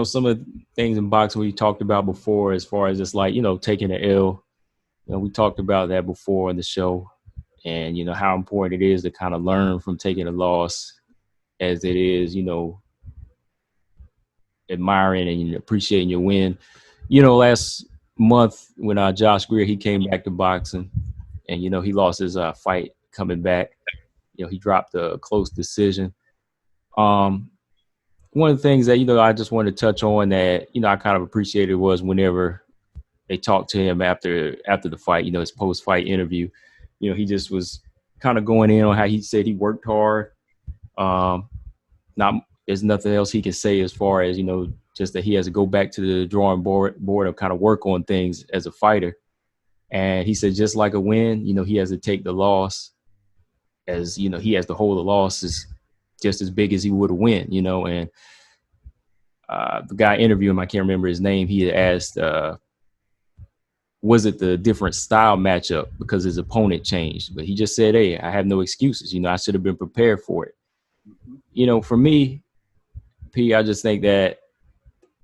some of the things in boxing we talked about before, as far as it's like, taking an L. We talked about that before on the show, and how important it is to kind of learn from taking a loss, as it is, admiring and appreciating your win. Last month when Josh Greer, he came back to boxing, and he lost his fight coming back. He dropped a close decision. Um, One of the things that I just wanted to touch on that I kind of appreciated was whenever they talked to him after the fight, his post fight interview. He just was kind of going in on how he said he worked hard. Not There's nothing else he can say as far as just that he has to go back to the drawing board and kind of work on things as a fighter. And he said, just like a win, he has to take the loss as he has to hold the losses just as big as he would a win. And the guy interviewing him, I can't remember his name, he had asked, was it the different style matchup because his opponent changed? But he just said, hey, I have no excuses. I should have been prepared for it. For me, P, I just think that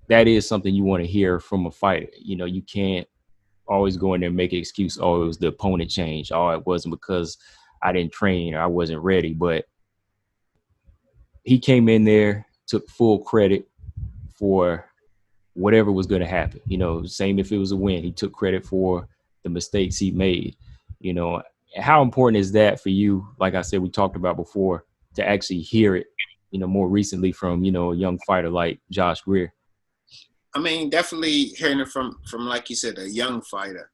is something you want to hear from a fighter. You can't always go in there and make an excuse. Oh, it was the opponent change. Oh, it wasn't because I didn't train or I wasn't ready. But he came in there, took full credit for whatever was going to happen. Same if it was a win, he took credit for the mistakes he made. How important is that for you? Like I said, we talked about before, to actually hear it, more recently from, a young fighter like Josh Greer. I mean, definitely hearing it from like you said, a young fighter.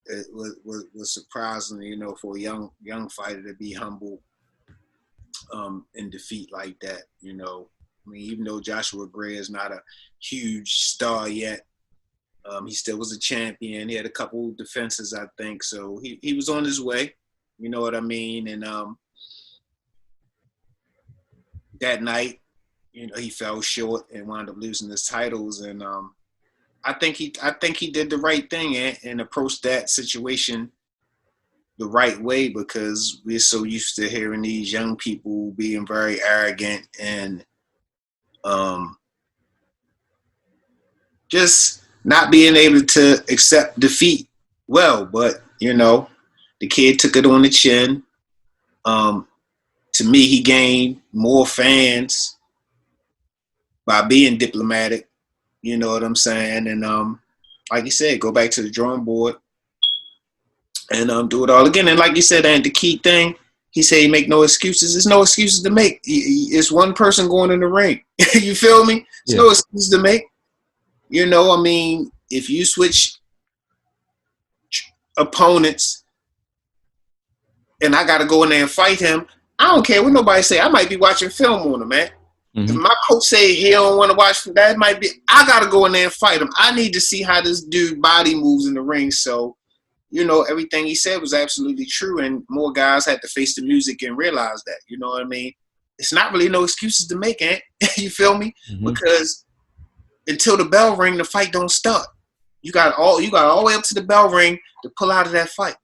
It was surprising, for a young fighter to be humble in defeat like that. I mean, even though Joshua Greer is not a huge star yet, he still was a champion. He had a couple defenses, I think, so he was on his way. You know what I mean? And that night, he fell short and wound up losing his titles. And I think he did the right thing and approached that situation the right way, because we're so used to hearing these young people being very arrogant and just not being able to accept defeat well. But the kid took it on the chin. To me, he gained more fans by being diplomatic. You know what I'm saying? And like you said, go back to the drawing board and do it all again. And like you said, and the key thing, he said he make no excuses. There's no excuses to make. It's one person going in the ring. You feel me? There's no excuses to make. I mean, if you switch opponents and I got to go in there and fight him, I don't care what nobody say. I might be watching film on him, man. Mm-hmm. If my coach say he don't want to watch, that might be, I got to go in there and fight him. I need to see how this dude body moves in the ring. So, everything he said was absolutely true. And more guys had to face the music and realize that, you know what I mean? It's not really no excuses to make, Ant. You feel me? Mm-hmm. Because until the bell ring, the fight don't start. You got all the way up to the bell ring to pull out of that fight.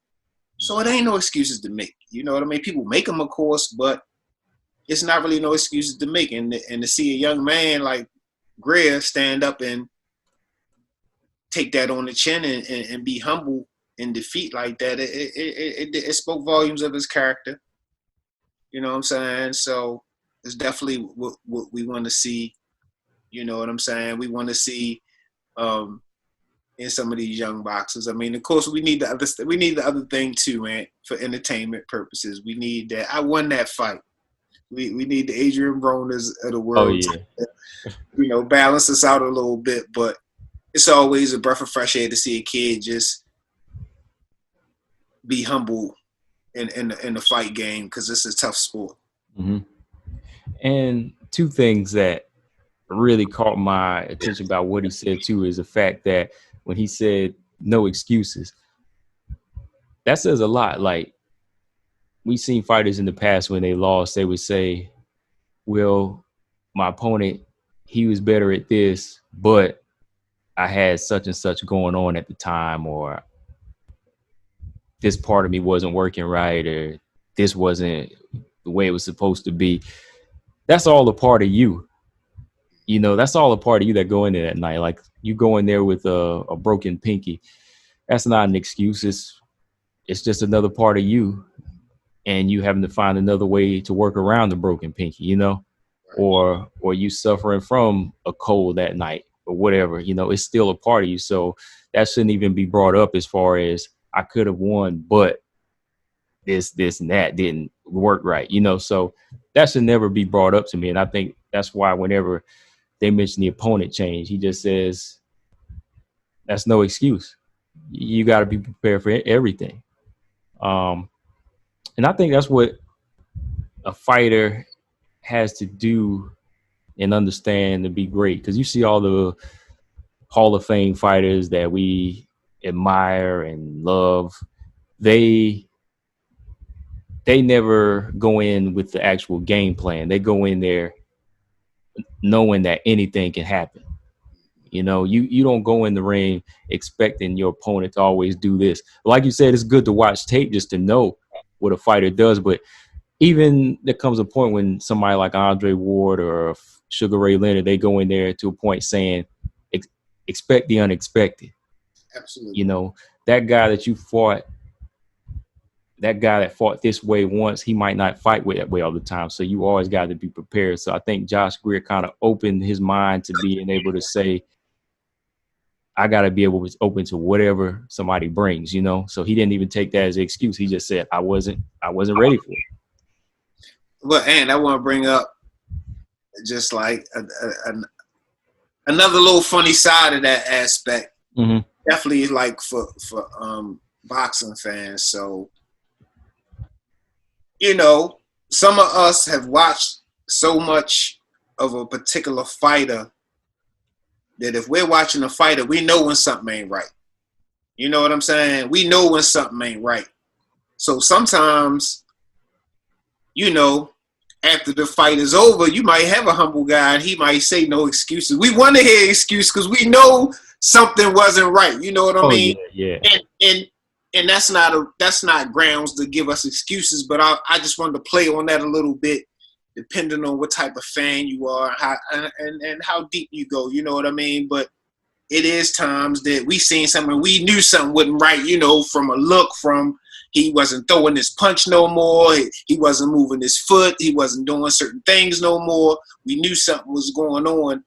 So it ain't no excuses to make. You know what I mean? People make them, of course, but it's not really no excuses to make. And to see a young man like Greer stand up and take that on the chin and be humble in defeat like that, it spoke volumes of his character. You know what I'm saying? So it's definitely what we want to see. You know what I'm saying? We want to see in some of these young boxers. I mean, of course, we need the other thing too, man. For entertainment purposes, we need that. I won that fight. We need the Adrian Bronas of the world. Oh, yeah. To, balance us out a little bit. But it's always a breath of fresh air to see a kid just be humble in the fight game, because it's a tough sport. Mm-hmm. And two things that really caught my attention about what he said too is the fact that when he said no excuses, that says a lot. Like, we've seen fighters in the past when they lost, they would say, well, my opponent, he was better at this, but I had such and such going on at the time, or this part of me wasn't working right, or this wasn't the way it was supposed to be. That's all a part of you. you know, that's all a part of you that go in there at night. Like you go in there with a broken pinky. That's not an excuse. It's just another part of you, and you having to find another way to work around the broken pinky, you know, Right. or you suffering from a cold that night or whatever, you know, it's still a part of you. So that shouldn't even be brought up as far as I could have won, but this and that didn't work right, you know. So that should never be brought up to me. And I think that's why whenever they mention the opponent change, he just says that's no excuse. You got to be prepared for everything. Um, and I think that's what a fighter has to do and understand to be great. Because you see all the Hall of Fame fighters that we admire and love, they never go in with the actual game plan. They go in there knowing that anything can happen. You know, you don't go in the ring expecting your opponent to always do this. Like you said, it's good to watch tape just to know what a fighter does. But even there comes a point when somebody like Andre Ward or Sugar Ray Leonard, they go in there to a point saying, expect the unexpected. Absolutely. You know, that guy that you fought, that guy that fought this way once, he might not fight with that way all the time. So you always got to be prepared. So I think Josh Greer kind of opened his mind to being able to say, I got to be able to open to whatever somebody brings, you know? So he didn't even take that as an excuse. He just said, I wasn't ready for it. But, and I want to bring up just like another little funny side of that aspect. Mm-hmm. Definitely like for boxing fans. So, you know, some of us have watched so much of a particular fighter that if we're watching a fighter, we know when something ain't right. You know what I'm saying? We know when something ain't right. So sometimes, you know, after the fight is over, you might have a humble guy and he might say no excuses. We want to hear excuses because we know something wasn't right. You know what I mean? Yeah. And that's not grounds to give us excuses. But I just wanted to play on that a little bit, depending on what type of fan you are, and how deep you go. You know what I mean? But it is times that we seen something, we knew something wasn't right. You know, from a look, from he wasn't throwing his punch no more. He wasn't moving his foot. He wasn't doing certain things no more. We knew something was going on.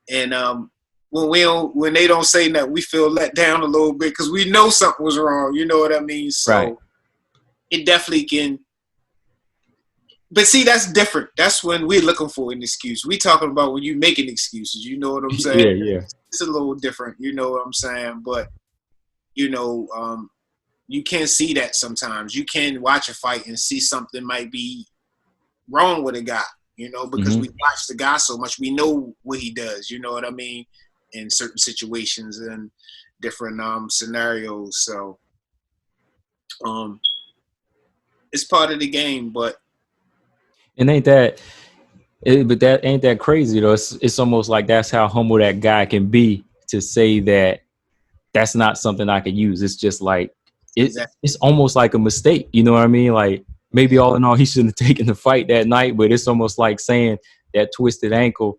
And when they don't say that, we feel let down a little bit because we know something was wrong. You know what I mean? So right. It definitely can. But see, that's different. That's when we're looking for an excuse. We talking about when you making excuses. You know what I'm saying? Yeah. It's a little different. You know what I'm saying? But, you know, you can see that sometimes. You can watch a fight and see something might be wrong with a guy, you know, because we watch the guy so much. We know what he does, you know what I mean, in certain situations and different scenarios. So it's part of the game, but and ain't that crazy though. It's almost like that's how humble that guy can be to say that that's not something I could use. It's just like exactly. It's almost like a mistake. You know what I mean? Like maybe all in all, he shouldn't have taken the fight that night, but it's almost like saying that twisted ankle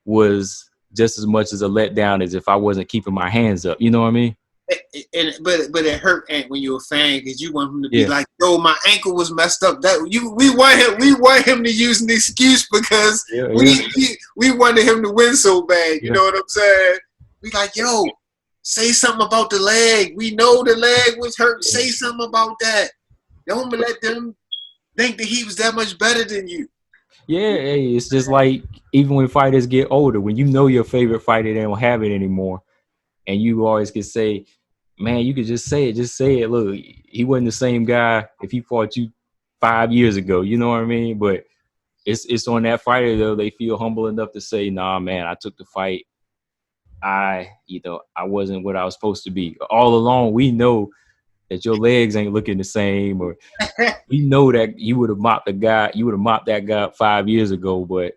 was just as much as a letdown as if I wasn't keeping my hands up. You know what I mean? But it hurt when you're a fan because you want him to be like, "Yo, my ankle was messed up." We want him to use an excuse because we wanted him to win so bad. You know what I'm saying? We like, "Yo, say something about the leg. We know the leg was hurt. Say something about that. Don't let them think that he was that much better than you." Yeah, it's just like even when fighters get older, when you know your favorite fighter, they don't have it anymore, and you always can say, man, you could just say it. Look, he wasn't the same guy if he fought you 5 years ago. You know what I mean? But it's on that fighter though. They feel humble enough to say, nah, man, I took the fight. I wasn't what I was supposed to be. All along, we know that your legs ain't looking the same, or we know that you would have mopped that guy up 5 years ago. But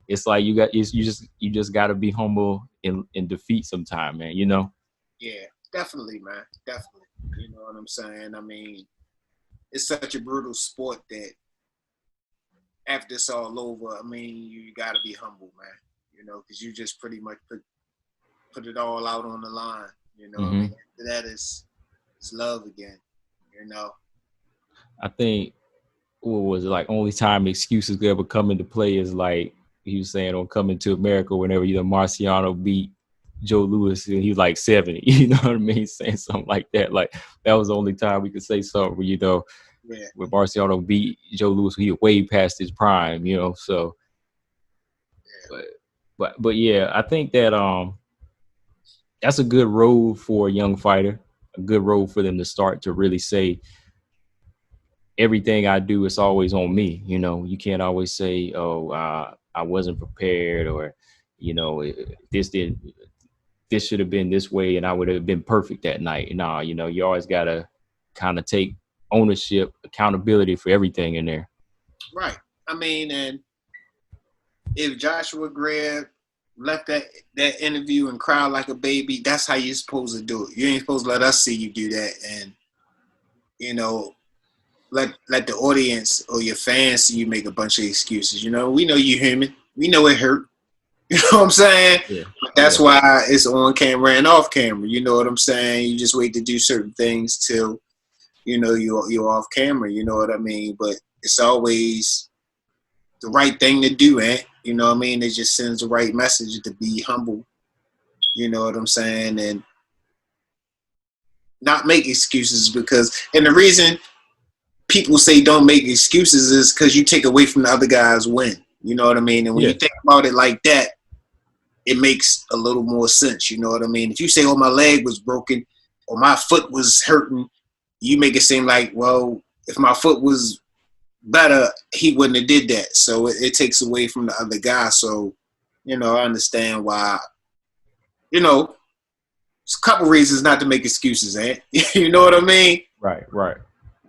it's like you just got to be humble in defeat sometime, man. You know? Yeah, definitely, man. Definitely. You know what I'm saying? I mean, it's such a brutal sport that after it's all over, I mean, you got to be humble, man. you know, because you just pretty much put it all out on the line, you know. Mm-hmm. I mean, that is it's love again, you know. I think what was it, like only time excuses could ever come into play is like he was saying on Coming to America whenever Marciano beat Joe Louis and he was like 70, you know what I mean? Saying something like that. Like that was the only time we could say something, you know, Yeah. when Marciano beat Joe Louis, he was way past his prime, you know. So but yeah, I think that that's a good road for a young fighter, a good road for them to start to really say everything I do is always on me. You know, you can't always say, "Oh, I wasn't prepared," or you know, this should have been this way, and I would have been perfect that night. Nah, you know, you always gotta kind of take ownership, accountability for everything in there. Right. I mean, and if Joshua Greer left that interview and cried like a baby, that's how you're supposed to do it. You ain't supposed to let us see you do that, and you know, let the audience or your fans see you make a bunch of excuses. You know, we know you're human. We know it hurt. You know what I'm saying? Yeah. But that's why it's on camera and off camera. You know what I'm saying? You just wait to do certain things till you know you're off camera. You know what I mean? But it's always the right thing to do, you know what I mean? It just sends the right message to be humble. You know what I'm saying? And not make excuses and the reason people say don't make excuses is because you take away from the other guy's win. You know what I mean? And when you think about it like that, it makes a little more sense. You know what I mean? If you say, "Oh, my leg was broken," or "My foot was hurting," you make it seem like, well, if my foot was better, he wouldn't have did that. So it takes away from the other guy. So, you know, I understand why. You know, it's a couple reasons not to make excuses, you know what I mean? Right.